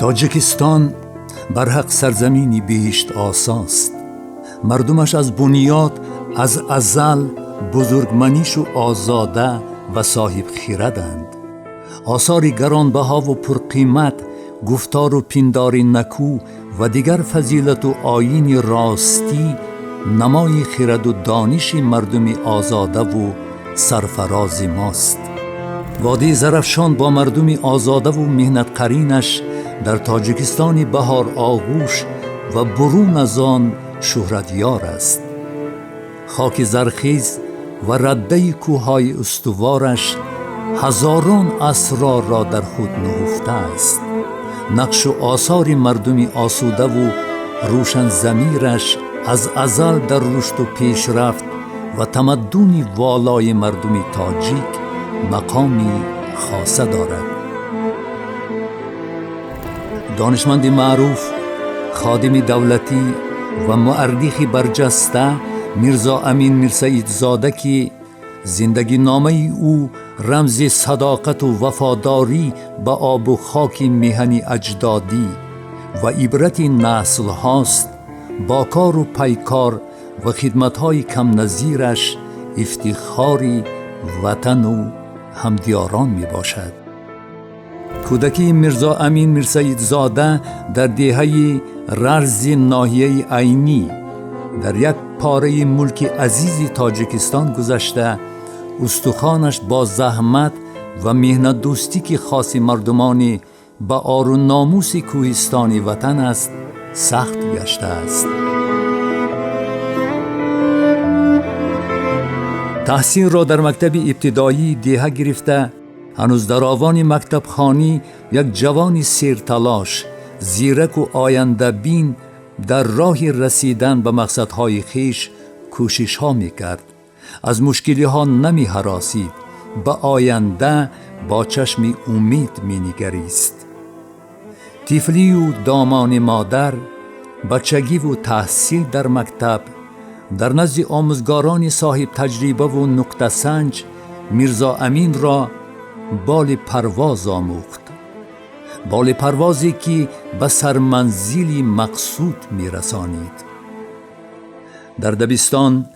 تاجیکستان برحق سرزمینی بهشت آساست. مردمش از بنیاد از ازل بزرگمنیش و آزاده و صاحب خیردند. آثار گرانبها و پرقیمت، گفتار و پندار نکو و دیگر فضیلت و آیین راستی نمای خرد و دانش مردم آزاده و سرفراز ماست. وادی زرفشان با مردم آزاده و مهنت قرینش در تاجیکستان بهار آغوش و برون از آن شهرت یار است. خاک زرخیز و رده کوههای استوارش هزاران اسرار را در خود نهفته است. نقش و آثار مردم آسوده و روشن ضمیرش از ازل در رشد و پیشرفت و تمدن والای مردم تاجیک مقامی خاصه دارد. دانشمند معروف، خادم دولتی و مورخ برجسته میرزا امین میرسید زاده که زندگی نامه او رمز صداقت و وفاداری به آب و خاک میهن اجدادی و عبرت نسل هاست، با کار و پیکار و خدمت‌های کم نظیرش افتخاری وطن و همدیاران می باشد. کودکی میرزا امین میرسید زاده در دهه ررز ناحیه عینی در یک پاره ملک عزیز تاجیکستان گذشته، استخوانش با زحمت و مهنت دوستی که خاص مردمان با آر و ناموس کوهستان وطن است سخت گشته است. تحصیل را در مکتب ابتدایی دهه گرفته، هنوز در آوان مکتب خانی یک جوان سیرتلاش، زیرک و آینده بین در راه رسیدن به مقصدهای خیش کوشش ها می کرد. از مشکلی ها نمی هراسید، به آینده با چشم امید می نگریست. طفلی و دامان مادر، بچگی و تحصیل در مکتب، در نزد آموزگاران صاحب تجربه و نقطه سنج میرزا امین را بال پرواز آموخت. بال پروازی که به سرمنزلی مقصود میرسانید. در دبستان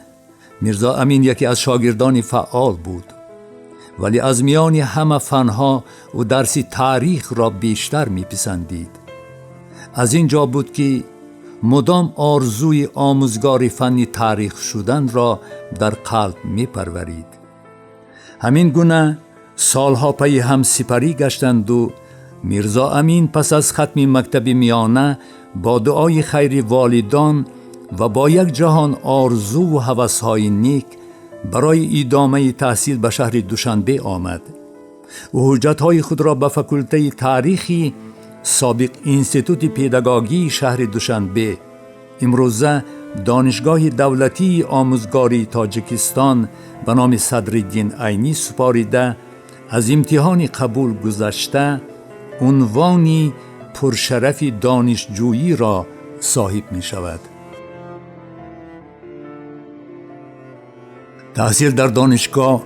میرزا امین یکی از شاگردان فعال بود، ولی از میان همه فنها و درس تاریخ را بیشتر میپسندید. از اینجا بود که مدام آرزوی آموزگار فن تاریخ شدن را در قلب میپرورید. همین گونه سالها پی هم سپری گشتند و میرزا امین پس از ختم مکتب میانه با دعای خیر والدان و با یک جهان آرزو و هوس‌های نیک برای ادامه تحصیل به شهر دوشنبه آمد. او حجت‌های خود را به فکولته تاریخی سابق انستیتوت پداگوژی شهر دوشنبه، امروزه دانشگاه دولتی آموزگاری تاجیکستان به نام صدرالدین عینی سپاریده، از امتحان قبول گذشته عنوانی پرشرف دانشجویی را صاحب می شود. تحصیل در دانشگاه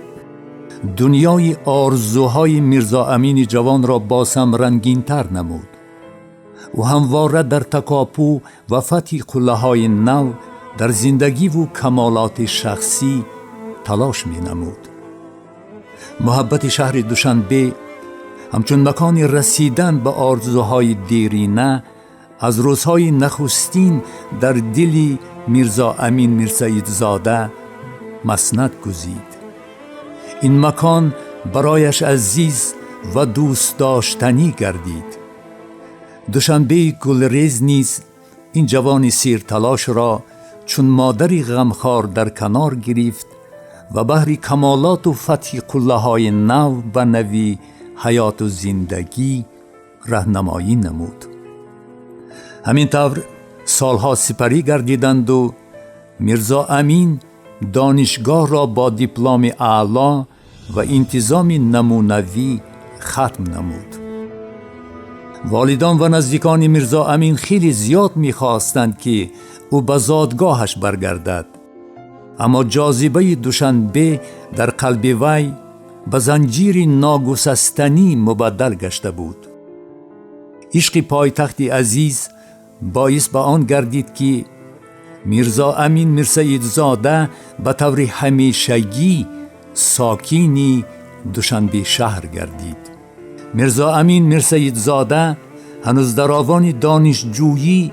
دنیای آرزوهای میرزا امین جوان را بازم رنگین تر نمود. او همواره در تکاپو و فتح قله‌های نو در زندگی و کمالات شخصی تلاش می نمود. محبت شهر دوشنبه همچون مکان رسیدن به آرزوهای دیرینه از روزهای نخستین در دل میرزا امین میرسید زاده مسند گزید. این مکان برایش عزیز و دوست داشتنی گردید. دوشنبه گلریز نیز این جوان سیر تلاش را چون مادری غمخوار در کنار گرفت و بحر کمالات و فتح قله‌های نو و نوی حیات و زندگی راهنمایی نمود. همینطور سالها سپری گردیدند و میرزا امین دانشگاه را با دیپلم اعلا و انتظام نمونوی ختم نمود. والدان و نزدیکان میرزا امین خیلی زیاد می‌خواستند که او به زادگاهش برگردد، اما جاذبه دوشنبه در قلب وی به زنجیر ناگسستنی مبدل گشته بود. عشق پایتخت عزیز باعث به آن گردید که میرزا امین میرسیدزاده به طور همیشگی ساکینی دوشنبه شهر گردید. میرزا امین میرسیدزاده هنوز در آوان دانشجویی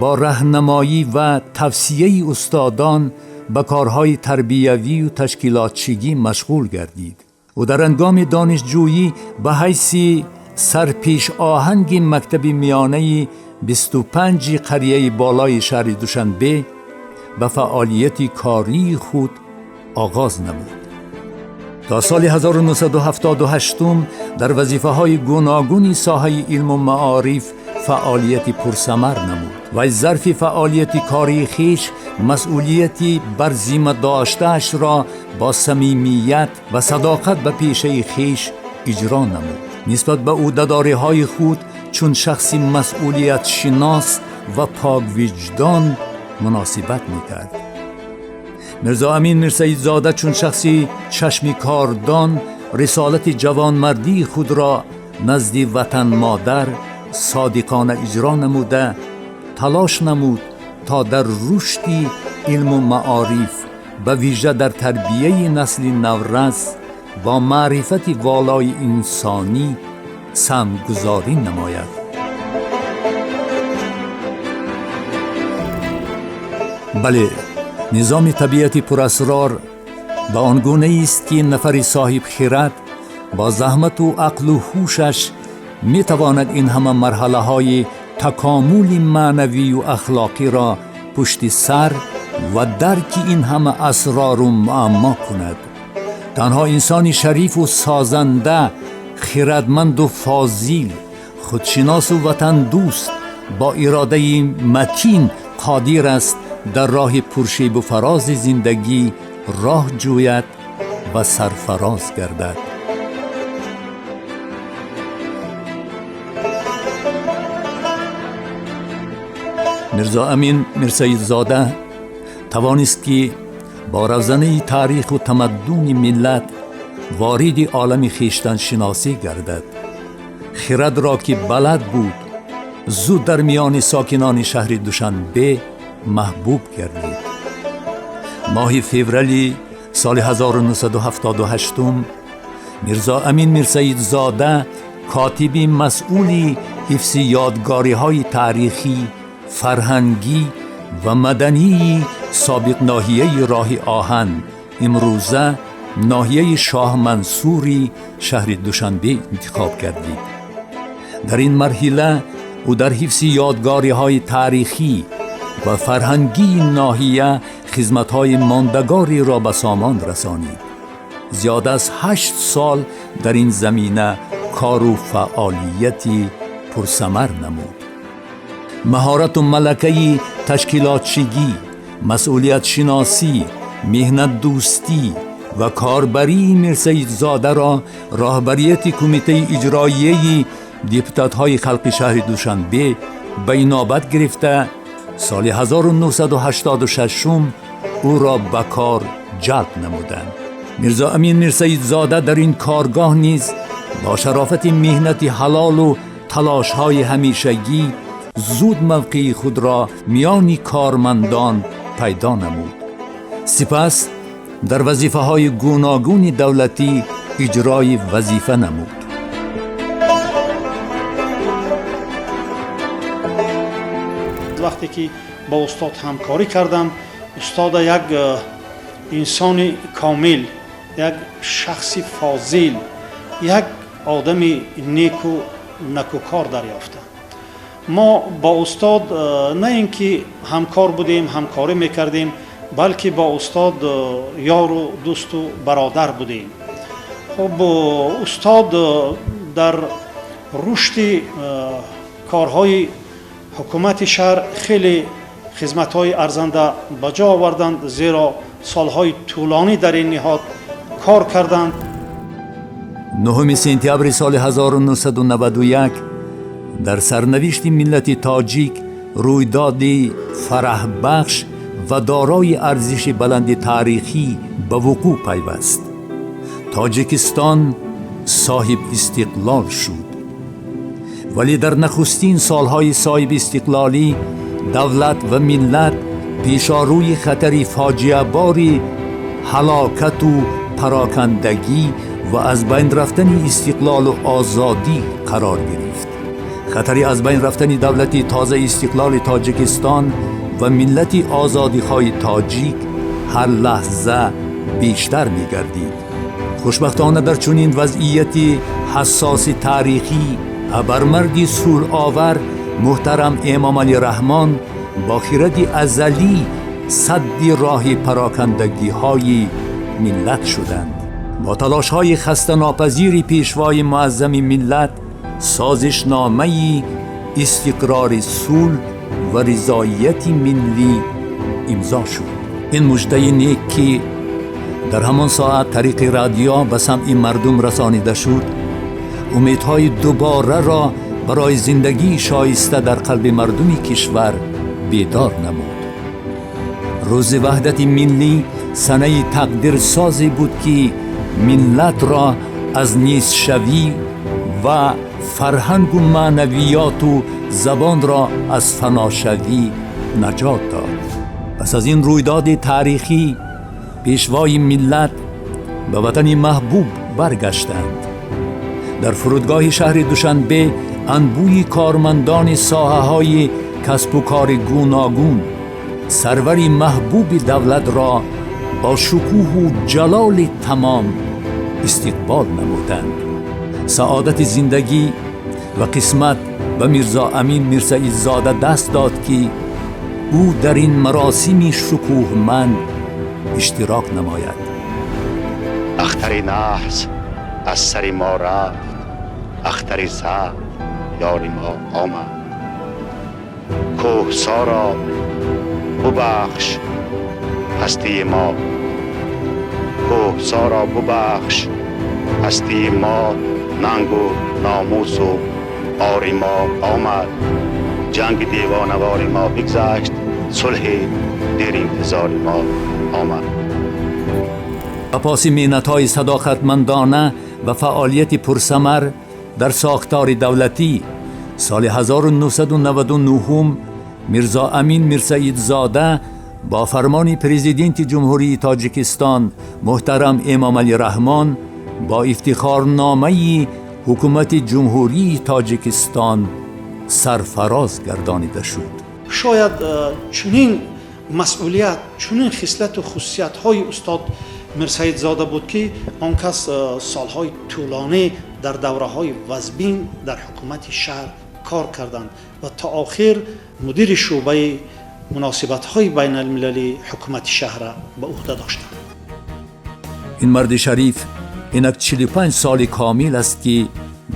با راهنمایی و توصیه استادان به کارهای تربیوی و تشکیلاتچی مشغول گردید. او در هنگام دانشجویی به حیث سرپیش آهنگ مکتب میانه 25 قریه بالای شهر دوشنبه به فعالیت کاری خود آغاز نمود. تا سال 1978 در وظیفه‌های گوناگون ساحه علم و معارف فعالیت پرثمر نمود و از ظرف فعالیت کاری خویش مسئولیتی بر ذمه داشته‌اش را با صمیمیت و صداقت به پیشه خویش اجرا نمود. نسبت به عهده‌داری‌های خود چون شخصی مسئولیت شناس و پاک وجدان مناسبت می‌کرد. میرزا امین میرسیدزاده چون شخصی چشم کاردان رسالت جوانمردی خود را نزد وطن مادر صادقانه اجرا نموده تلاش نمود تا در رشد علم و معارف به ویژه در تربیه نسل نورس با معرفت والای انسانی سهمگذاری نماید. بله، نظام طبیعتی پراسرار به آن گونه است که نفر صاحب خرد با زحمت و عقل و هوشش می تواند این همه مرحله های تکامل معنوی و اخلاقی را پشت سر و درک این همه اسرار و معما کند. تنها انسان شریف و سازنده، خردمند و فاضل، خودشناس و وطن دوست با اراده متین قادر است در راه پرشیب و فراز زندگی راه جوید و سرفراز گردد. میرزا امین میرسیدزاده توانست که با روزنه تاریخ و تمدن ملت وارد عالم خویشتن شناسی گردد. خرد را که بلد بود زود در میان ساکنان شهر دوشنبه محبوب گردید. ماه فوریه سال 1978 میرزا امین میرسیدزاده کاتب مسئول حفظ یادگاری‌های تاریخی، فرهنگی و مدنی سابق ناحیه راه آهن، امروزه ناحیه شاه منصوری شهر دوشنبه انتخاب کردید. در این مرحله او در حفظ یادگاری‌های تاریخی و فرهنگی ناحیه خدمت‌های ماندگاری را به سامان رسانید. زیاد از 8 سال در این زمینه کار و فعالیتی پرثمر نمود. مهارت و ملکه تشکیلاتچی، مسئولیت شناسی، مهنت دوستی و کاربری میرسیدزاده را راهبریت کمیته اجرایی دیپوتات‌های خلق شهر دوشنبه به اینابت گرفته سال 1986 او را به کار جلب نمودند. میرزا امین میرسیدزاده در این کارگاه نیز با شرافت مهنت حلال و تلاش‌های همیشگی زود موقع خود را میان کارمندان پیدا نمود. سپس در وظیفه‌های گوناگون دولتی اجرای وظیفه نمود. وقتی که با استاد همکاری کردم، استاد یک انسان کامل، یک شخص فاضل، یک آدم نیک و نکوکار دریافتم. ما با استاد نه اینکه همکار بودیم، همکاری میکردیم، بلکه با استاد یار و دوست و برادر بودیم. خب استاد در رشد کارهای حکومت شهر خیلی خدمت‌های ارزنده به جا آوردند، زیرا سالهای طولانی در این نهاد کار کردند. 9 سپتامبر سال 1991 در سرنوشت ملت تاجیک رویدادی فرح بخش و دارای ارزش بلند تاریخی به وقوع پیوست. تاجیکستان صاحب استقلال شد. ولی در نخستین سالهای صاحب استقلالی دولت و ملت پیشاروی خطری فاجعه باری هلاکت و پراکندگی و از بین رفتن استقلال و آزادی قرار گرفت. خطری از بین رفتن دولت تازه استقلال تاجیکستان و ملت آزادیخواه تاجیک هر لحظه بیشتر می گردید. خوشبختانه در چنین وضعیتی حساس تاریخی ابرمردی صلح آور محترم امام علی رحمان با خرد ازلی سد راه پراکندگی های ملت شدند. با تلاش های خسته ناپذیر پیشوای معظم ملت سازشنامه استقرار صلح و رضایت ملی امضا شد. این مژده نیک که در همان ساعت طریق رادیو به سمع مردم رسانیده شد امیدهای دوباره را برای زندگی شایسته در قلب مردم کشور بیدار نمود. روز وحدت ملی سنه تقدیر سازی بود که ملت را از نیست شوی و فرهنگ و معنویات و زبان را از فناشوی نجات داد. پس از این رویداد تاریخی پیشوای ملت به وطن محبوب برگشتند. در فرودگاه شهر دوشنبه انبوی کارمندان ساحه‌های کسب و کار گوناگون سروری محبوب دولت را با شکوه و جلال تمام استقبال نمودند. سعادت زندگی و قسمت به میرزا امین میرسعید زاده دست داد که او در این مراسم شکوهمند اشتراک نماید. اختر نحس از سر ما رفت، اختر صبر یار ما آمد. کوهسارا ببخش هستی ما، کوهسارا ببخش هستی ما. ننگ و ناموس و آر ما آمد. جنگ دیوانوار ما بگذشت، صلح دیر انتظار ما آمد. پاس محنت‌های صداقتمندانه و فعالیت پرثمر در ساختار دولتی سال 1999 میرزا امین میرسعید زاده با فرمان پرزیدنت جمهوری تاجیکستان محترم امام علی رحمان با افتخارنامه حکومت جمهوری تاجیکستان سرفراز گردانیده شد. شاید چنین مسئولیت، چنین خصلت و خصوصیت های استاد میرسعید زاده بود که آن کس سالهای طولانی در دوره های وزبین در حکومت شهر کار کردند و تا آخر مدیر شعبه مناسبت های بین المللی حکومت شهر به عهده داشتند. این مرد شریف اینک 45 سال کامل است که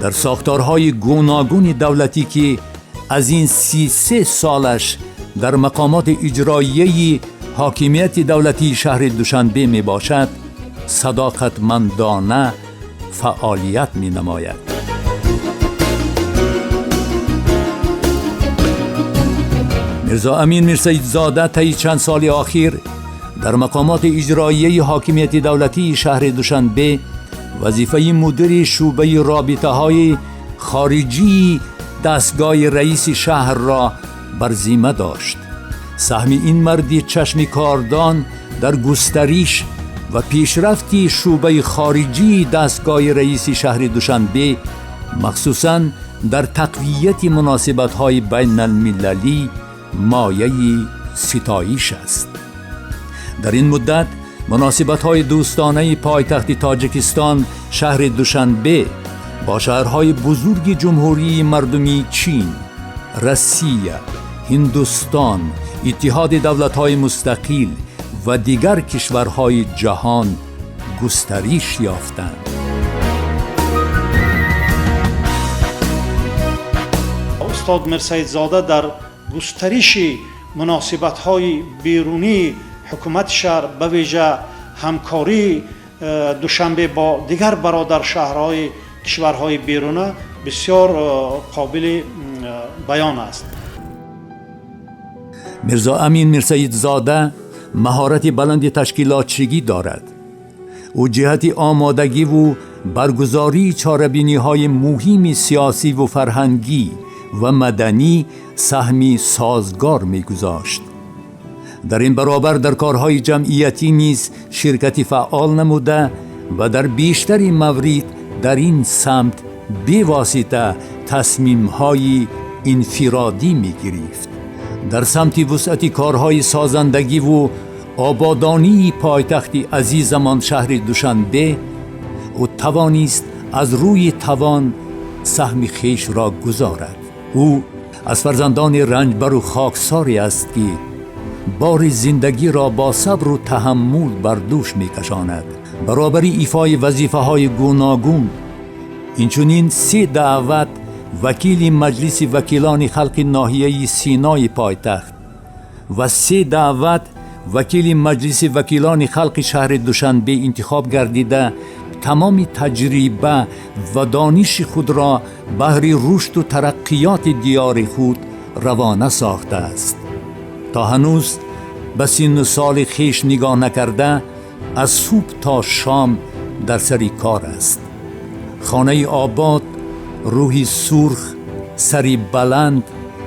در ساختارهای گوناگون دولتی که از این 33 سالش در مقامات اجرایی حاکمیت دولتی شهر دوشنبه می باشد صداقتمندانه فعالیت می نماید. میرزا امین میرسعید زاده طی چند سال اخیر در مقامات اجرایی حاکمیت دولتی شهر دوشنبه وظیفه مدیر شعبه رابطه های خارجی دستگاه رئیس شهر را بر ذمه داشت. سهم این مردی چشم کاردان در گسترش و پیشرفت شعبه خارجی دستگاه رئیس شهر دوشنبه مخصوصاً در تقویت مناسبت‌های بین المللی مایه ستایش است. در این مدت مناسبت‌های دوستانه پایتخت تاجیکستان شهر دوشنبه با شهرهای بزرگ جمهوری مردمی چین، روسیه، هندوستان، اتحاد دولت‌های مستقل و دیگر کشورهای جهان گسترش یافتند. استاد میرسید زاده در گسترش مناسبت‌های بیرونی حکومت شهر به ویژه همکاری دوشنبه با دیگر برادر شهرهای کشورهای بیرونه بسیار قابل بیان است. میرزا امین میرسید زاده مهارت بلند تشکیلاتچی دارد. او جهت آمادگی و برگزاری چاره‌بینی‌های مهم سیاسی و فرهنگی و مدنی سهمی سازگار می‌گذاشت. در این برابر در کارهای جمعیتی نیز شرکتی فعال نموده و در بیشتر موارد در این سمت بی‌واسطه تصمیم‌های انفرادی می‌گرفت. در سمت وسعت کارهای سازندگی و آبادانی پایتخت عزیزمان شهر دوشنبه او توانست از روی توان سهم خویش را گذارد. او از فرزندان رنجبر و خاکساری است که بار زندگی را با صبر و تحمل بر دوش می‌کشاند. برابر ایفای وظیفه‌های گوناگون اینچنین 3 دعوت وکیل مجلس وکیلان خلق ناحیه سینای پایتخت و 3 دعوت وکیل مجلس وکیلان خلق شهر دوشنبه انتخاب گردیده تمام تجربه و دانش خود را بهر رشد و ترقیات دیار خود روانه ساخته است. تا هنوز به سن و سال خویش نگاه نکرده از صبح تا شام در سر کار است. خانه آباد، روحی سرخ، سری بلند،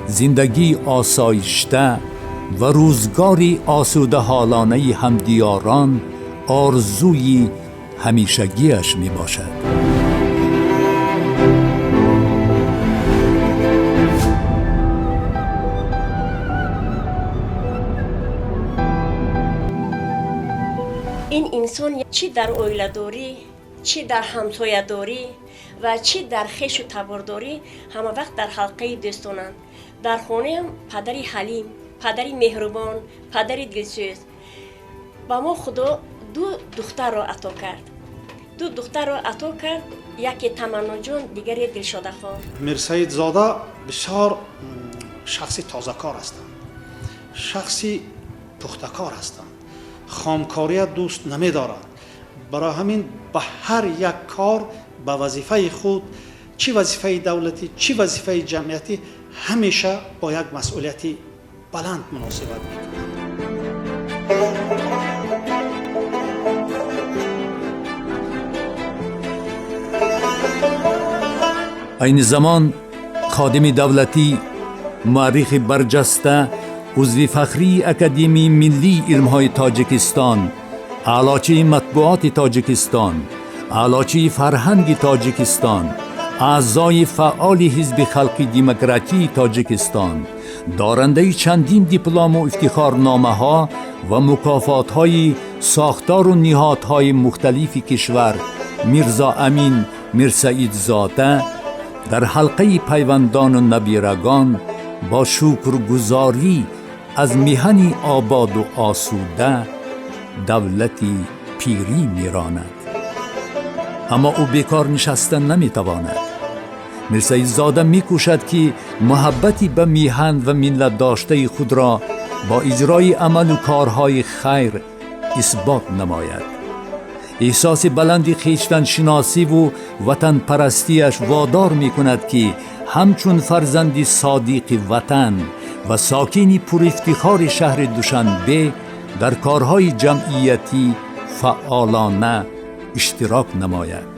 زندگی آسایشته و روزگاری آسوده حالانه همدیاران آرزوی همیشگیش می باشد. این انسان چی در اویله‌داری، چی در همسایه‌داری و چی در خویش و تبرداری همه وقت در حلقه دوستانند. در خانه هم پدری حلیم، پدری مهربان، پدری دلسوز. با ما خدا 2 دختر را عطا کرد. 2 دختر را عطا کرد، یکی تمنا جان، دیگری دلشاده خان. میرسید زاده بسیار شخصی تازه کار هستند، شخصی پخته کار هستند، خامکاری دوست نمی دارند. برای همین به هر یک کار به وظیفه خود، چی وظیفه دولتی چی وظیفه جمعیتی، همیشه با یک مسئولیتی بلند مناسبت میکنند. این زمان خادم دولتی، مورخ برجسته، عضو فخری اکادمی ملی علمهای تاجیکستان، اعلاچه مطبوعات تاجیکستان، اعلاچه فرهنگ تاجیکستان، اعضای فعال حزب خلق دموکراتی تاجیکستان، دارنده چندین دیپلم و افتخارنامه ها و مکافات های ساختار و نهادهای مختلف کشور، میرزا امین میرسید زاده در حلقه پیوندان و نبیرگان با شکرگزاری از میهن آباد و آسوده دولتی پیری میراند. اما او بیکار نشستن نمیتواند. میرسید زاده میکوشد که محبتی به میهن و ملت داشته خود را با اجرای عمل و کارهای خیر اثبات نماید. احساس بلند خویشتن شناسی و وطن پرستیش وادار می کند که همچون فرزند صادق وطن و ساکن پر افتخار شهر دوشنبه در کارهای جمعیتی فعالانه اشتراک نماید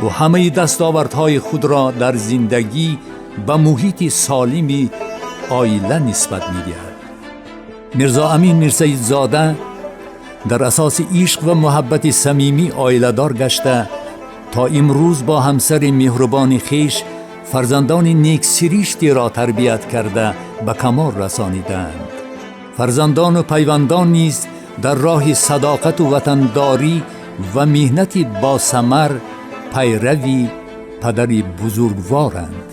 و همه دستاوردهای خود را در زندگی به محیط سالم عائله نسبت می دهد. میرزا امین میرسید زاده در اساس عشق و محبت صمیمی عائله‌دار گشته تا امروز با همسر مهربان خویش فرزندان نیک سرشتی را تربیت کرده به کمال رسانیدند. فرزندان و پیوندان نیز در راه صداقت و وطنداری و مهنت با ثمر پیروی پدری بزرگوارند.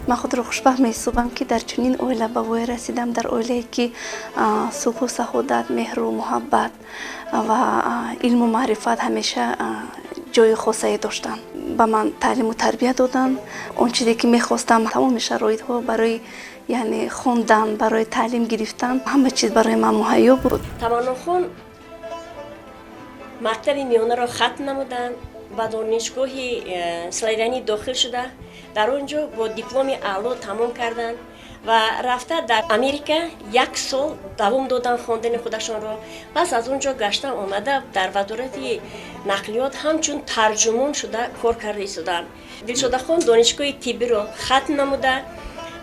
من خود رو خوشبخت می‌سوزم که در چنین اوله به وی رسیدم، در اوله که صلح و سعادت، مهر و محبت و علم و معرفت همیشه جای خاصی داشتن. به من تعلیم و تربیت دادن. اون چیزی که می‌خواستم، تمام شرایط‌ها برای یعنی خوندن، برای تعلیم گرفتن، همه چیز برای من مهیا بود. تمنا خان مکتب میانه را ختم نمودن، به دانشگاه سلیرانی داخل شده، در اونجا با دیپلم اعلا تمام کردن و رفته در امریکا 1 سال دوام دادن خواندن خودشان را. پس از اونجا گشتن آمده در وزارت نقلیات همچون ترجمان شده کار کرده ایستادن. دلشاده خان دانشگاه طبی را ختم نموده،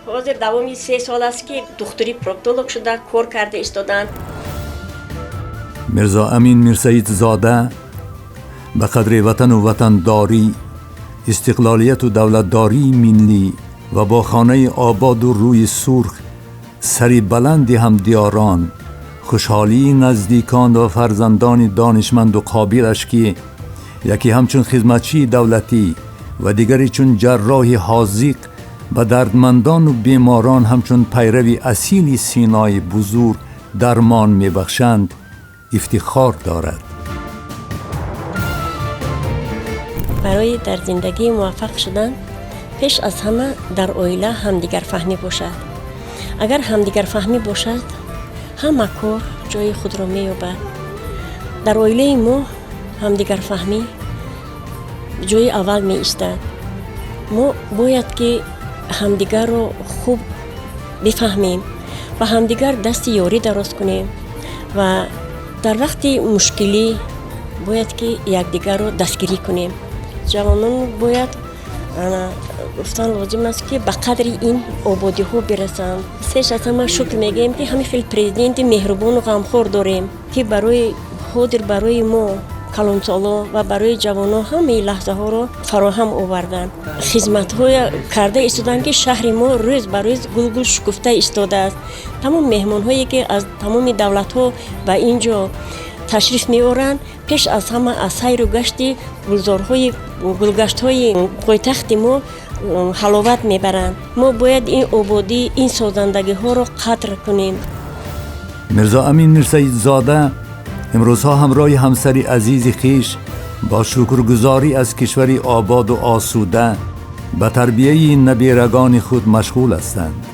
حاضر دوامی 3 سال است که دکتری پروکتولوژ شده کار کرده ایستادن. میرزا امین میرسید زاده به قدر وطن و وطنداری، استقلالیت و دولتداری ملی و با خانه آباد و روی سرخ، سری بلند همدیاران، خوشحالی نزدیکان و فرزندان دانشمند و قابلش که یکی همچون خدمتچی دولتی و دیگری چون جراح حاذق به دردمندان و بیماران همچون پیروی اصیل سینای بزرگ درمان میبخشند افتخار دارد. برای در زندگی موفق شدن پیش از همه در عائله همدیگر فهمی باشد. اگر همدیگر فهمی باشد همه کار جای خود را می‌یابد. در عائله ما همدیگر فهمی جای اول می ایستد. ما باید که همدیگر رو خوب بفهمیم و همدیگر دست یاری دراز کنیم و در وقت مشکلی باید که یکدیگر رو دستگیری کنیم. جوانان باید گفتن لازم است که به قدر این آبادی ها برسند. سه‌ش از همه شکر میگیم که همین خیلی پرزیدنت مهربان و غمخوار داریم که برای حاضر برای ما کلانسالا و برای جوانان همه لحظه ها رو فراهم آوردن. خدمت های کرده ایستادن که شهر ما روز به روز گل شکفته ایستاده است. تمام مهمان هایی که از تمام دولت ها به اینجا تشریف می‌آورند پیش از همه از سیر و گشت گلزارهای گلگشت‌های پایتخت ما حلاوت می‌برند. ما باید این آبادی، این سازندگی‌ها را قدر کنیم. میرزا امین میرسید زاده امروزها همراه همسری عزیز خویش با شکرگزاری از کشوری آباد و آسوده به تربیه نبیرگان خود مشغول هستند.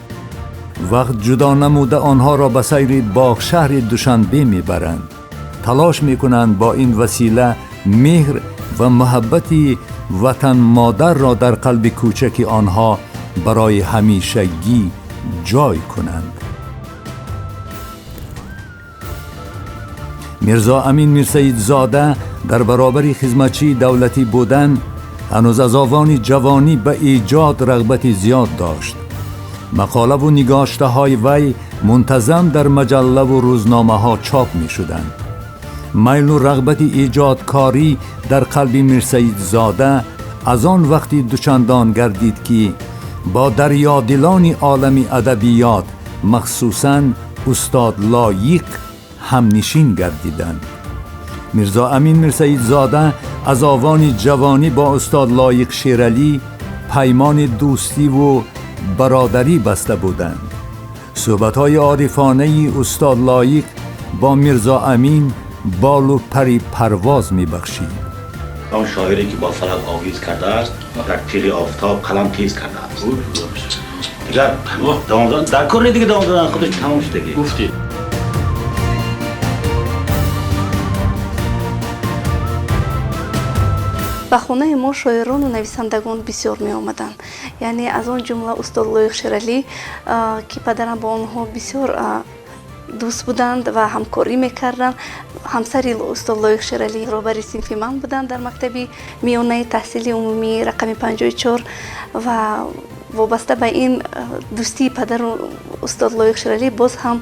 وقت جدا نموده آنها را به سیر باغ شهر دوشنبه میبرند. تلاش میکنند با این وسیله مهر و محبتی وطن مادر را در قلب کوچک آنها برای همیشگی جای کنند. میرزا امین میرسید زاده در برابر خدمتچی دولتی بودن هنوز از آوان جوانی به ایجاد رغبت زیاد داشت. مقاله و نگاشته های وی منتظم در مجله و روزنامه ها چاپ می شدند. میل و رغبت ایجادکاری در قلب میرسید زاده از آن وقتی دوچندان گردید که با دریادلان عالم ادبیات مخصوصاً استاد لایق همنشین گردیدند. میرزا امین میرسید زاده از آوان جوانی با استاد لایق شیرعلی پیمان دوستی و برادری بسته بودند. صحبت‌های عارفانه استاد لایق با میرزا امین بال و پری پرواز میبخشید. آن شاعری که با فلک آویز کرده است در تیر آفتاب قلم تیز کرده است. دیگر دامدان در کار دیگه دامدان خودش تمام شده گفتی. به خانه ما شاعران و نویسندگان بسیار می آمدن. یعنی از آن جمله استاد لایق شیرعلی که پدرم با آنها بسیار دوست بودند و همکاری میکردند. همسر استاد لایق شیرعلی رهبر صنف من بودند در مکتب میانه تحصیل عمومی رقم 54 و وابسته به این دوستی پدر و استاد لایق شیرعلی باز هم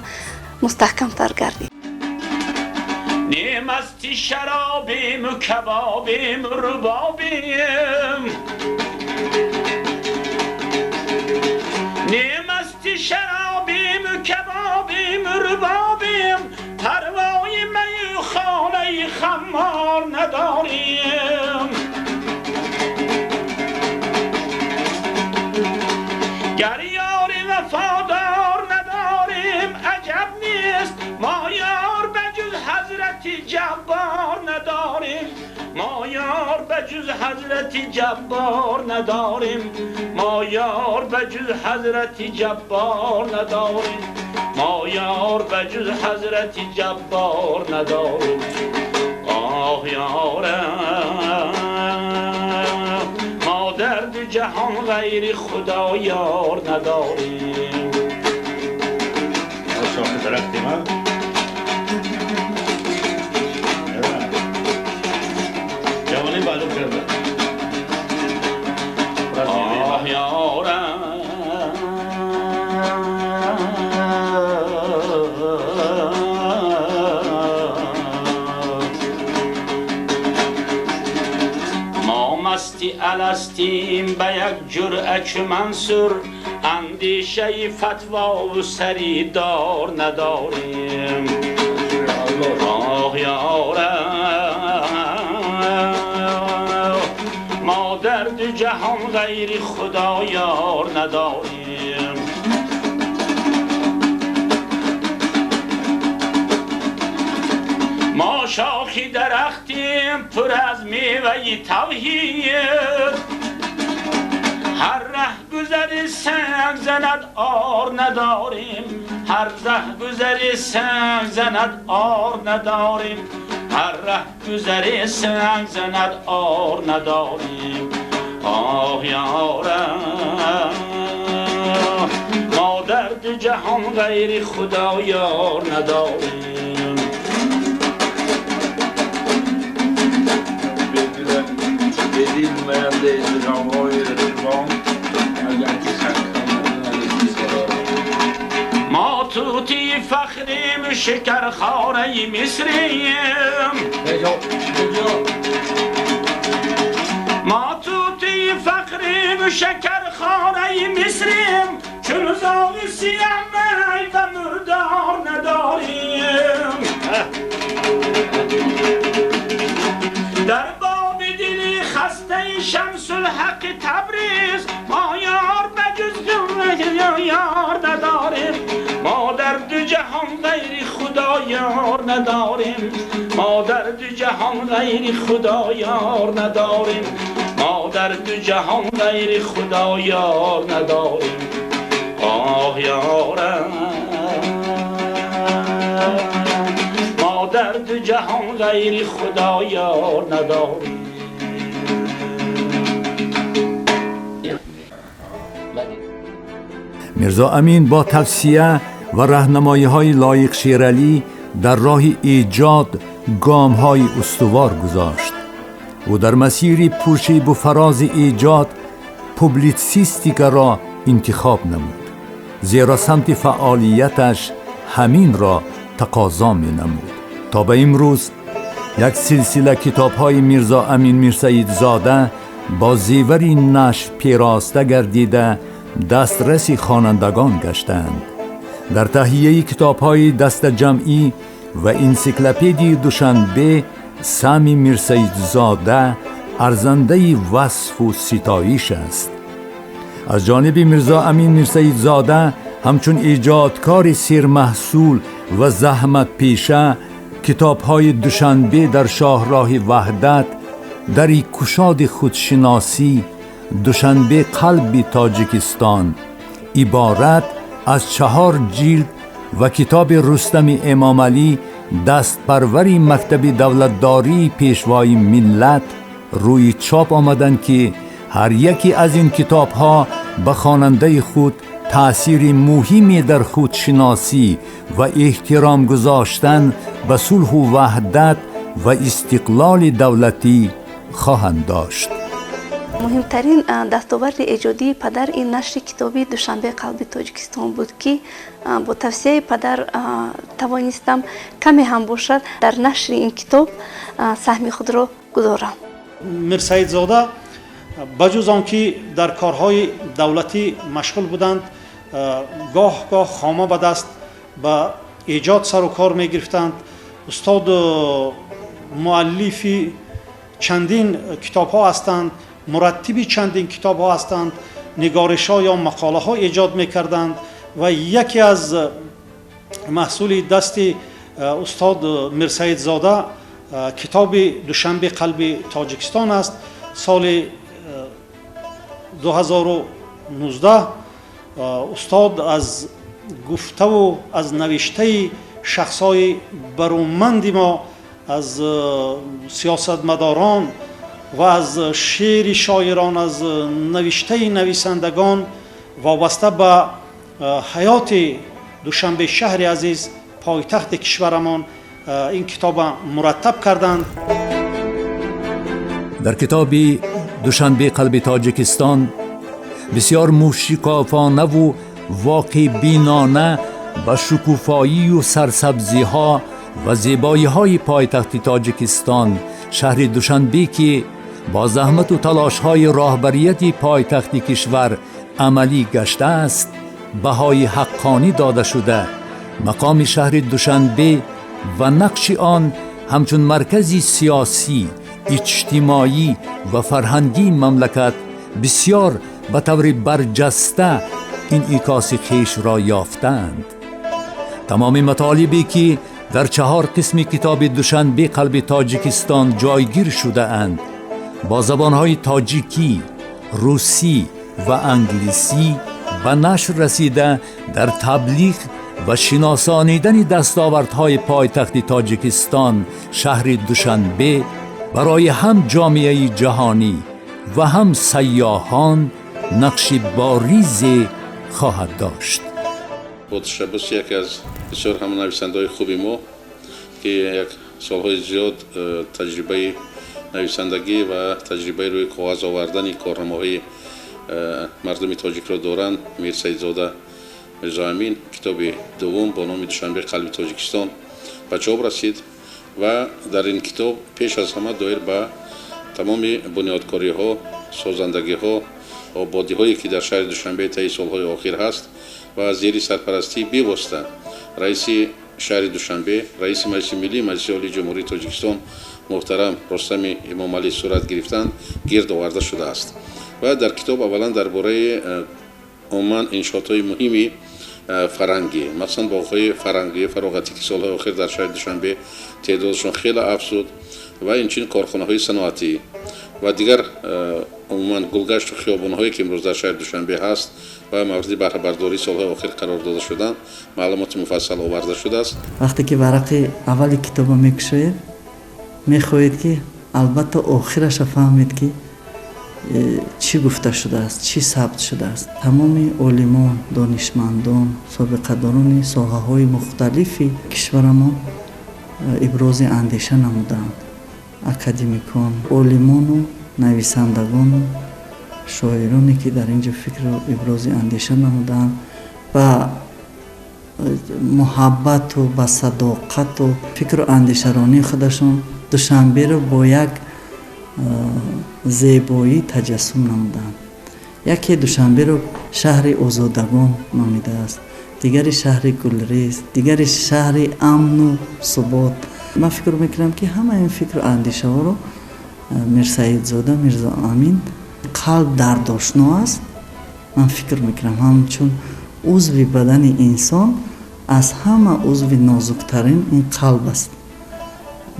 مستحکم تر گردید. نیم استی شرابیم و کبابیم و ربابیم، نیم استی شرابیم و کبابیم و ربابیم، پروای می و خانه خمار نداریم. گر ما یار به جز حضرت جبار نداریم، ما یار به جز حضرت جبار نداریم، ما یار به جز حضرت جبار نداریم. آه یارم ما در دو جهان غیر خدا یار نداریم. شاخ درختی من جوانی معلوم کرده. آه یارم ما مستی الستیم به یک جرعه چو منصور، اندیشه فتوا و سری دار نداریم. آه یارم ما در دو جهان غیر خدا یار نداریم. ما شاخی درختیم پر از میوه توحید، هر ره گذری سنگ زند آر نداریم، هر ره گذری سنگ زند آر نداریم، هر ره گذری سنگ زند آر نداریم. آه یارم ما در دو جهان غیر خدا یار نداریم. بدین نماینده اجتماعی رسیدم اگر که ما توتی فخریم شکرخانه مصریم، ما توتی فخریم شکرخانه مصریم، چون زاغ سیم و مردار نداریم. در باب دلی خسته شمس الحق تبریز، ما یار به جز یار نداریم، ما در دو جهان غیر خدا یار نداریم، ما در دو جهان غیر خدا یار نداریم، ما در دو جهان غیر خدا یار نداریم. آه یارم ما در دو جهان غیر خدا یار نداریم. میرزا امین با توصیه و راهنمایی‌های لایق شیرعلی در راه ایجاد گام‌های استوار گذاشت. او در مسیر پرشیب و فراز ایجاد پوبلیتسیستیک را انتخاب نمود، زیرا سمت فعالیتش همین را تقاضا می نمود. تا به امروز یک سلسله کتاب‌های میرزا امین میرسید زاده با زیوری نشر پیراسته گردیده دسترس خوانندگان گشتند. در تهیه کتاب‌های دست جمعی و انسیکلوپدی دوشنبه سامی میرسید زاده ارزنده وصف و ستایش است. از جانب میرزا امین میرسید زاده همچون ایجادکار سرمحصول و زحمت پیشه کتاب‌های دوشنبه در شاهراه وحدت، دری کشاد خودشناسی، دوشنبه قلب تاجیکستان، عبارت از 4 جلد و کتاب رستم امام علی دست پروری مکتب دولتداری پیشوای ملت روی چاپ آمدند که هر یکی از این کتاب ها به خواننده خود تأثیر مهمی در خودشناسی و احترام گذاشتن به صلح و وحدت و استقلال دولتی خواهند داشت. مهمترین دستاورد ایجادی پدر این نشر کتابی دوشنبه قلب تاجیکستان بود که با توصیه پدر توانستم کمی هم باشد در نشر این کتاب سهم خود را گذارم. میرسید زاده بجز آنکه در کارهای دولتی مشغول بودند، گاه خامه به دست به ایجاد سر و کار می گرفتند. استاد مؤلفی چندین کتاب ها هستند، مرتبی چندین کتاب ها هستند، نگارش ها یا مقاله ها ایجاد می کردند و یکی از محصول دست استاد میرسید زاده کتاب دوشنبه قلب تاجیکستان است. سال 2019 استاد از گفته و از نوشته شخصای برومند ما، از سیاستمداران و از شعر شاعران، از نوشته نویسندگان وابسته به حیات دوشنبه شهر عزیز پایتخت کشورمان این کتاب مرتب کردند. در کتاب دوشنبه قلب تاجیکستان بسیار موشکافانه و واقع بینانه به شکوفایی و سرسبزی ها و زیبایی های پایتخت تاجیکستان شهر دوشنبه که با زحمت و تلاش های راهبریت پایتخت کشور عملی گشته است بهای حقانی داده شده. مقام شهر دوشنبه و نقش آن همچون مرکزی سیاسی، اجتماعی و فرهنگی مملکت بسیار به طور برجسته این عکاس خویش را یافتند. تمام مطالبی که در 4 قسم کتاب دوشنبه قلب تاجیکستان جایگیر شده اند با زبانهای تاجیکی، روسی و انگلیسی به نشر رسیده در تبلیغ و شناسانیدن دستاوردهای پایتخت تاجیکستان شهر دوشنبه برای هم جامعه جهانی و هم سیاحان نقش باریزی خواهد داشت. بودشبوس یکی از بسیار هم نویسنده‌های خوبی ما که یک سالهای زیاد تجربه نویسندگی و تجربه روی کاغذ آوردن کارنامه‌های مردم تاجیک را دارند. میر سیدزاده میرزا امین کتاب دوم با نام دوشنبه قلب تاجیکستان به چاپ رسید و در این کتاب پیش از همه دایر به تمام بنیادکاری ها، سازندگی ها، آبادی هایی که در شهر دوشنبه طی سالهای آخر هست و زیر سرپرستی بیواسطه رئیس شهر دوشنبه، رئیس مجلس ملی مجلس عالی جمهوری تاجیکستان محترم رستم امام علی صورت گرفتن گرد آورده شده است. و در کتاب اولا درباره عموما انشاءات مهمی فرهنگی، مثلا باغ‌های فرهنگی فراغتی که سالهای آخر در شهر دوشنبه تعدادشون خیلی افزود و اینچنین کارخانه‌های صنعتی و دیگر عموما گلگشت و خیابان‌هایی که امروز در شهر دوشنبه هست و مورد بهره برداری سالهای آخر قرار داده شدن معلومات مفصل آورده شده است. وقتی که ورق اول کتاب میکشید میخواهید که البته آخرش فهمید که چی گفته شده است، چی ثبت شده است. تمام عالمان، دانشمندان، سابقه‌داران ساحه‌های مختلفی کشورمان ابراز اندیشه نمودند. اکادمیکان، عالمان و نویسندگان و شاعرانی که در اینجا فکر و ابراز اندیشه نمودند و محبت و با صداقت و فکر و اندیشه‌رانی خودشان دوشنبه را با یک زیبایی تجسم نمودند. یکی دوشنبه را شهر آزادگان نامیده است، دیگری شهر گلریز، دیگری شهر امن و ثبات. من فکر میکنم که همه این فکر و اندیشه ها رو میر سیدزاده میرزا امین قلب دردآشنا است. من فکر میکنم همچون عضو بدن انسان از همه عضو نازکترین این قلب است،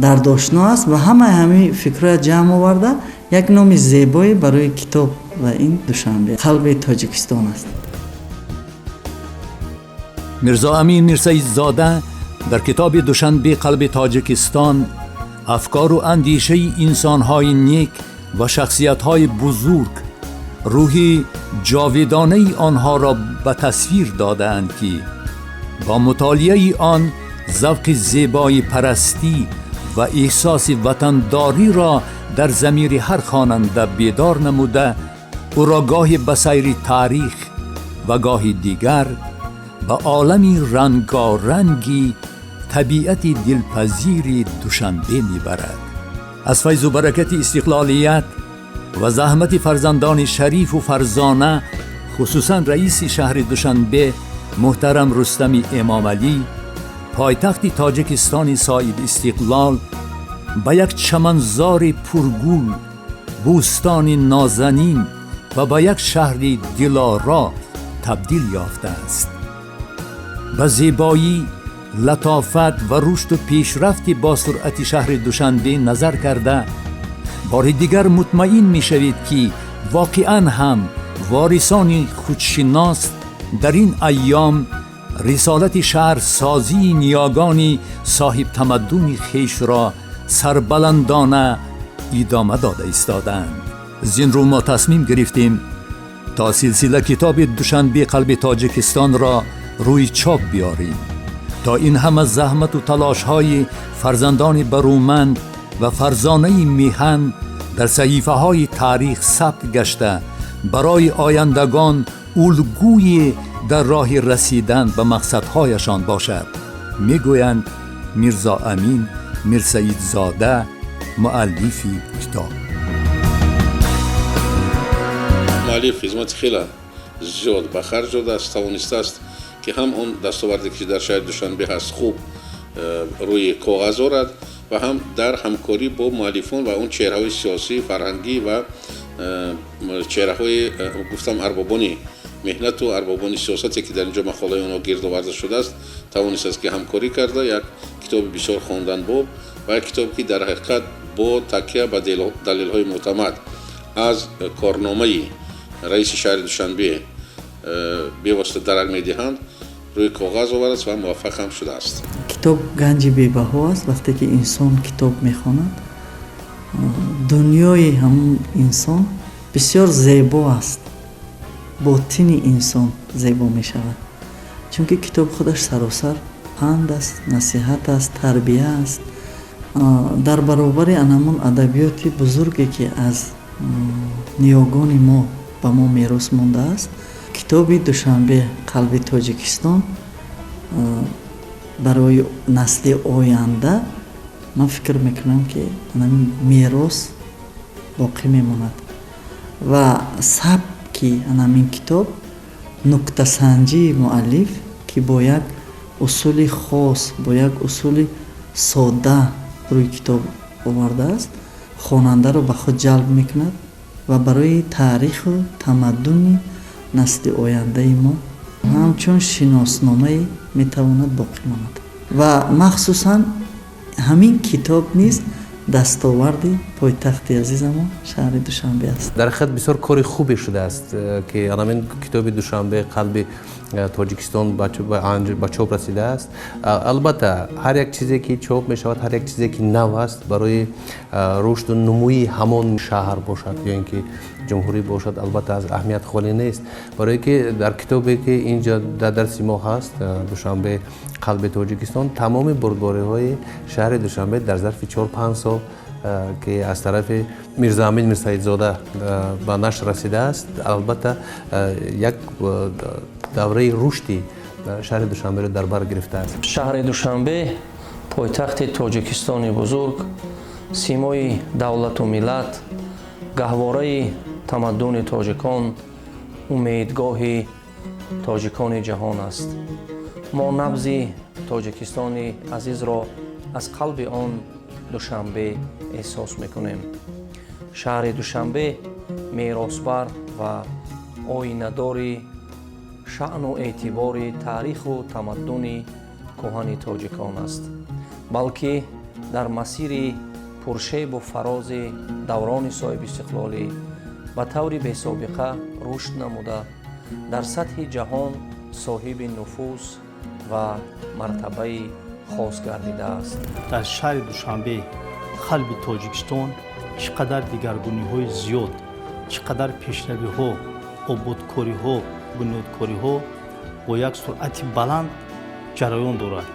دردآشنا است و همه فکرها جمع آورده یک نام زیبایی برای کتاب و این دوشنبه قلب تاجیکستان است. میرزا امین میرسیدزاده در کتاب دوشنبه قلب تاجیکستان افکار و اندیشه انسان‌های نیک و شخصیت‌های بزرگ، روحی جاودانه آنها را به تصویر داده‌اند که با مطالعه آن ذوق زیبای پرستی و احساس وطنداری را در ضمیر هر خواننده بیدار نموده او را گاهی به سیر تاریخ و گاهی دیگر به عالمی رنگارنگی طبیعت دلپذیر دوشنبه میبرد. از فیض و برکت استقلالیت و زحمت فرزندان شریف و فرزانه، خصوصا رئیس شهر دوشنبه محترم رستم امام علی، پایتخت تاجیکستان صاحب استقلال به یک چمنزار پرگل، بوستان نازنین و به یک شهر دلارا تبدیل یافته است. به زیبایی، لطافت و رشد و پیشرفت با سرعت شهر دوشنبه نظر کرده، بار دیگر مطمئن می شوید که واقعا هم وارثان خودشناس در این ایام رسالت شهر سازی نیاگان صاحب تمدن خیش را سربلندانه ادامه داده ایستادند. زین رو ما تصمیم گرفتیم تا سلسله کتاب دوشنبه قلب تاجیکستان را روی چاپ بیاریم تا این همه زحمت و تلاش های فرزندان برومند و فرزانه میهن در صحیفه های تاریخ ثبت گشته برای آیندگان الگوی در راه رسیدن به مقصدهایشان باشد، میگویند میرزا امین میرسید زاده، مؤلف کتاب. مؤلف خدمت خیلی زیاد به خرج داده است، توانسته است که هم اون دستاوردی که در شهر دوشنبه هست خوب روی کاغذ آورد و هم در همکاری با مؤلفان و اون چهره‌های سیاسی، فرهنگی و چهره‌های گفتم اربابان مهنت و اربابان سیاستی که در اینجا مقاله اونها گرد آورده شده است، توانسته است که همکاری کرده. یک کتاب بسیار خواندن باب و یک کتاب که در حقیقت با تکیه به دلیل‌های معتمد از کارنامه رئیس شهر دوشنبه به واسطه درک می‌دهند روی کاغذ آورده است و موفق هم شده است. کتاب گنج بی‌بها است. وقتی که انسان کتاب می‌خواند، دنیای همون انسان بسیار زیبا است، باطن انسان زیبا می‌شود، چون که کتاب خودش سراسر پند است، نصیحت است، تربیه است. در برابر انمون ادبیات بزرگی که از نیاگان ما به ما میراث مانده است، کتاب دوشنبه قلب تاجیکستان برای نسل آینده من فکر میکنم که این میراث باقی میماند و سبکی این کتاب نکته سنجی مؤلف که با یک اصول خاص، با یک اصول ساده روی کتاب آورده است، خواننده را به خود جلب میکند و برای تاریخ و تمدن نسل آینده ما همچون شناسنامه میتواند باقی ماند و مخصوصا همین کتاب نیز دستاورد پایتخت عزیز ما شهر دوشنبه است. در حقیقت بسیار کار خوبی شده است که همین کتاب دوشنبه قلب تاجیکستان به چاپ رسیده است. البته هر یک چیزی که چاپ می شود، هر یک چیزی که نو است، برای رشد و نموی همان شهر باشد یا اینکه جمهوری باشد، البته از اهمیت خالی نیست. برای که در کتابی که اینجا در درس ما هست، دوشنبه قلب تاجیکستان، تمام بردباری های شهر دوشنبه در ظرف 4-5 سال که از طرف میرزا امین میرسید زاده به نشر رسیده است، البته یک دوره رشدی شهر دوشنبه را در بر گرفته است. شهر دوشنبه پایتخت تاجیکستان بزرگ، سیمای دولت و ملت، گهواره تمدن تاجیکان، امیدگاه تاجیکان جهان است. ما نبض تاجیکستان عزیز را از قلب آن دوشنبه احساس میکنیم. شهر دوشنبه میراثبر و آیینه‌دار شأن و اعتبار تاریخ و تمدن کهن تاجیکان است، بلکه در مسیر پرشیب و فراز دوران صاحب استقلالی به طور بی‌سابقه رشد نموده در سطح جهان صاحب نفوذ و مرتبه خاص گردیده است. در شهر دوشنبه قلب تاجیکستان چقدر دیگرگونی‌های زیاد، چقدر پیشروی‌ها، آبادکاری‌ها، بنیادکاری‌ها با یک سرعت بلند جریان دارد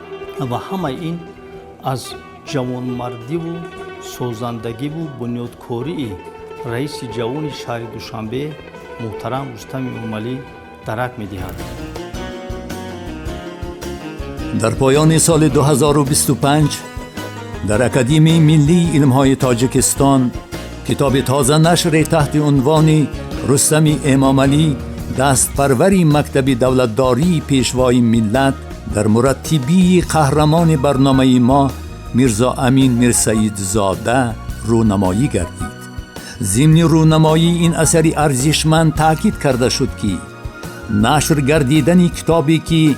و همه این از جوانمردی و سازندگی و بنیادکاری رئیس جوان شهر دوشنبه محترم رستم امالی درک می‌دهد. در پایان سال 2025 در اکادمی ملی علم‌های تاجیکستان کتاب تازه نشر تحت عنوان رستم امامعلی دستپروری مکتب دولتداری پیشوای ملت در مرتبی قهرمان برنامه ما میرزا امین میرسید زاده رونمایی گردید. ضمن رونمایی این اثری ارزشمند تاکید کرده شد که نشر گردیدن کتابی که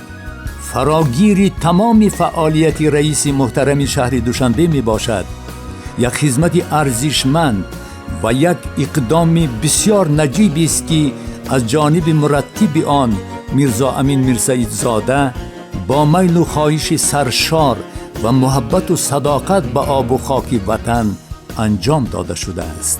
فراگیر تمام فعالیت رئیس محترم شهر دوشنبه می باشد. یک خدمت ارزشمند و یک اقدام بسیار نجیب است که از جانب مرتب آن میرزا امین میرسعید زاده با میل و خواهش سرشار و محبت و صداقت به آب و خاک وطن انجام داده شده است.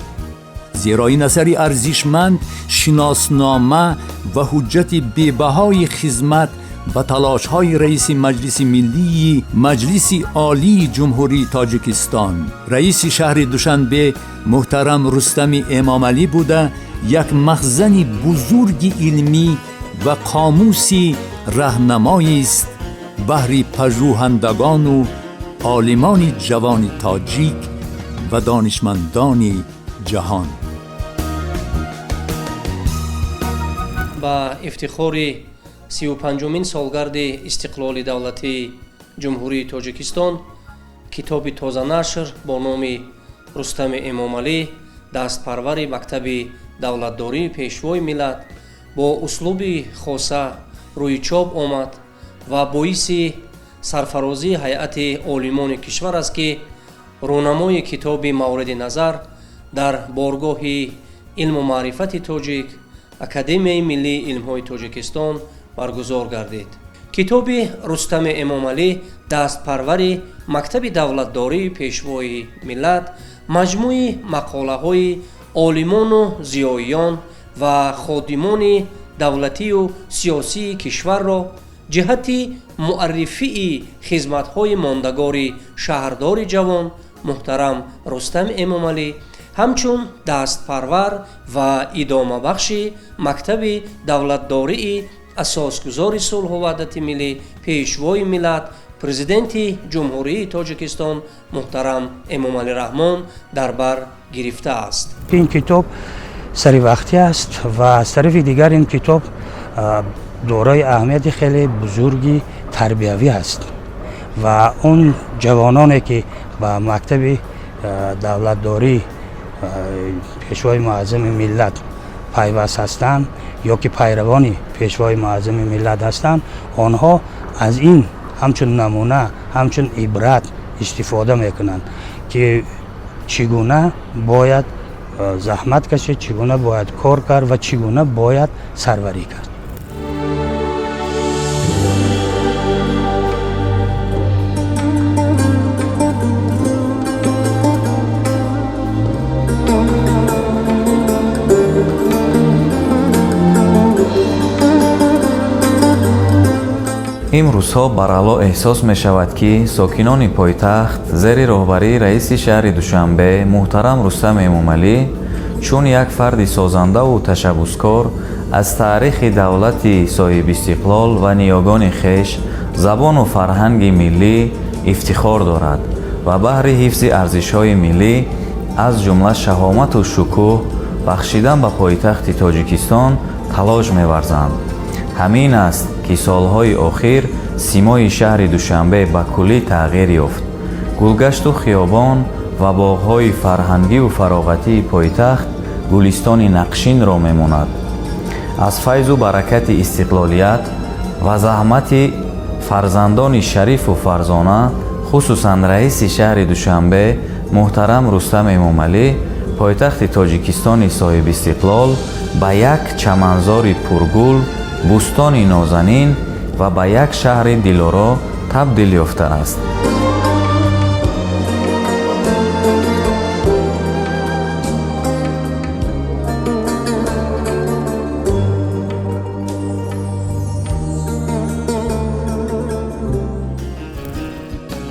زیرا این اثر ارزشمند شناسنامه و حجت بی‌بهای خدمت و تلاش‌های رئیس مجلس ملی مجلس عالی جمهوری تاجیکستان رئیس شهر دوشنبه محترم رستم امامعلی بوده یک مخزن بزرگ علمی و قاموسی راهنمایی است بهر پژوهندگان و عالمان جوان تاجیک و دانشمندان جهان. با افتخار 35مین سالگرد استقلال دولتی جمهوری تاجیکستان کتاب تازه نشر با نام رستم امامعلی دستپرور مکتب دولتداری پیشوای ملت با اسلوب خاصه روی چاپ آمد و باعث سرفرازی هیئت عالمان کشور است که رونمای کتاب مورد نظر در بارگاه علم و معرفت تاجیک اکادمیای ملی علم‌های تاجیکستان برگزار گردید. کتاب رستم امامعلی دستپرور مکتب دولتداری پیشوای ملت مجموع مقاله‌های عالمان و زیاییان و خادمان دولتی و سیاسی کشور را جهت معرفی خدمت‌های ماندگار شهردار جوان محترم رستم امامعلی همچون دستپرور و ادامه بخش مکتب دولتداری اساسگزار صلح و وحدت ملی پیشوای ملت پرزیدنت جمهوری تاجیکستان محترم امامعلی رحمان در بر گرفته است. این کتاب سری وقتی است و از طرف دیگر این کتاب دارای اهمیت خیلی بزرگی تربیوی است و اون جوانانی که با مکتب دولتداری پیشوای معظم ملت پیوست هستند یا که پیروان پیشوای معظم ملت هستند آنها از این همچون نمونه همچون عبرت استفاده میکنند که چگونه باید زحمت کشید، چگونه باید کار کرد و چگونه باید سروری کرد. имрӯзҳо барало эҳсос мешавад ки сокинони пойтахт зери роҳбарии раиси шаҳри душанбе муҳтарам рустам эмомалӣ чун як фарди созандаву ташаббускор аз таърихи давлати соҳибистиқлол ва ниёгони хеш забону фарҳанги миллӣ ифтихор дорад ва баҳри ҳифзи арзишҳои миллӣ аз ҷумла шаҳомату шукӯҳ бахшидан ба пойтахти тоҷикистон талош меварзанд. ҳамин аст ки солҳои охир симои шаҳри душанбе ба куллӣ тағйир ёфт. гулгашту хиёбон ва боғҳои фарҳангиву фароғатии пойтахт гулистони нақшинро мемонад. аз файзу баракати истиқлолият ва заҳмати фарзандони шарифу фарзона хусусан раиси шаҳри душанбе муҳтарам рустам эмомалӣ пойтахти тоҷикистони соҳибистиқлол ба як чаманзори пургул бӯстони нозанин ва ба як шаҳри дилоро табдил ёфтааст.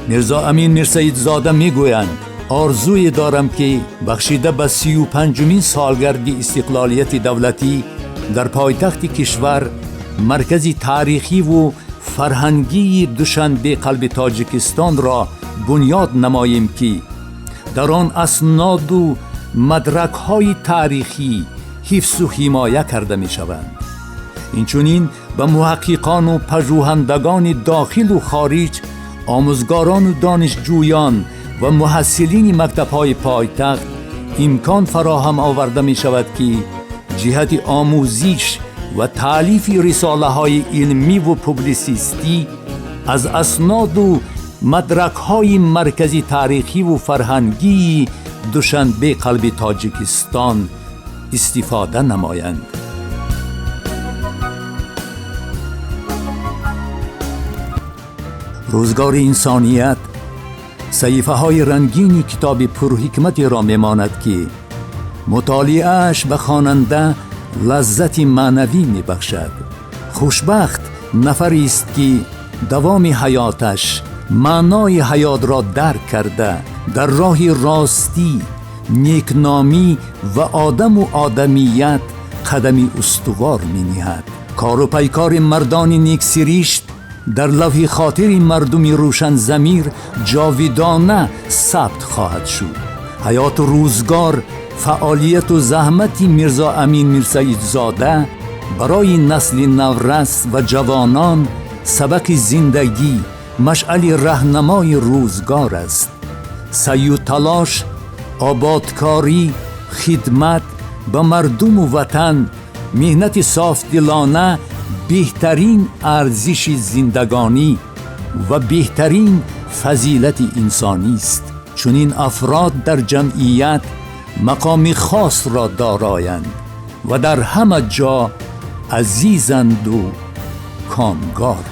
میرزا امین میرسعید زاده میگویند آرزوی دارم که بخشیده به 35مین سالگرد استقلالیت دولتی در پایتخت کشور مرکز تاریخی و فرهنگی دوشنبه قلب تاجیکستان را بنیاد نماییم که در آن اسناد و مدرک‌های تاریخی حفظ و حمایه کرده می شوند. اینچنین به محققان و پژوهندگان داخل و خارج، آموزگاران و دانشجویان و محصلین مکتب‌های پایتخت امکان فراهم آورده می شود که جهت آموزش و تالیف رساله‌های علمی و پوبلیسیستی از اسناد و مدرک‌های مرکزی تاریخی و فرهنگی دوشنبه قلب تاجیکستان استفاده نمایند. روزگار انسانیت صحیفه های رنگینی کتاب پرحکمتی را میماند که مطالعه‌اش به خواننده لذت معنوی میبخشد. خوشبخت نفری است که دوام حیاتش معنای حیات را درک کرده در راه راستی، نیکنامی و آدم و آدمیت قدمی استوار می‌نهد. کار و پیکار مردان نیکسریشت در لوح خاطر مردم روشن ضمیر جاویدانه ثبت خواهد شد. حیات و روزگار، فعالیت و زحمت میرزا امین میرسعید زاده برای نسل نورس و جوانان سبق زندگی، مشعل راهنمای روزگار است. سعی و تلاش، آبادکاری، خدمت به مردم و وطن، مهنت صافدلانه بهترین ارزش زندگانی و بهترین فضیلت انسانی است. چون این افراد در جمعیت مقام خاص را دارایند و در همه جا عزیزند و کامگار.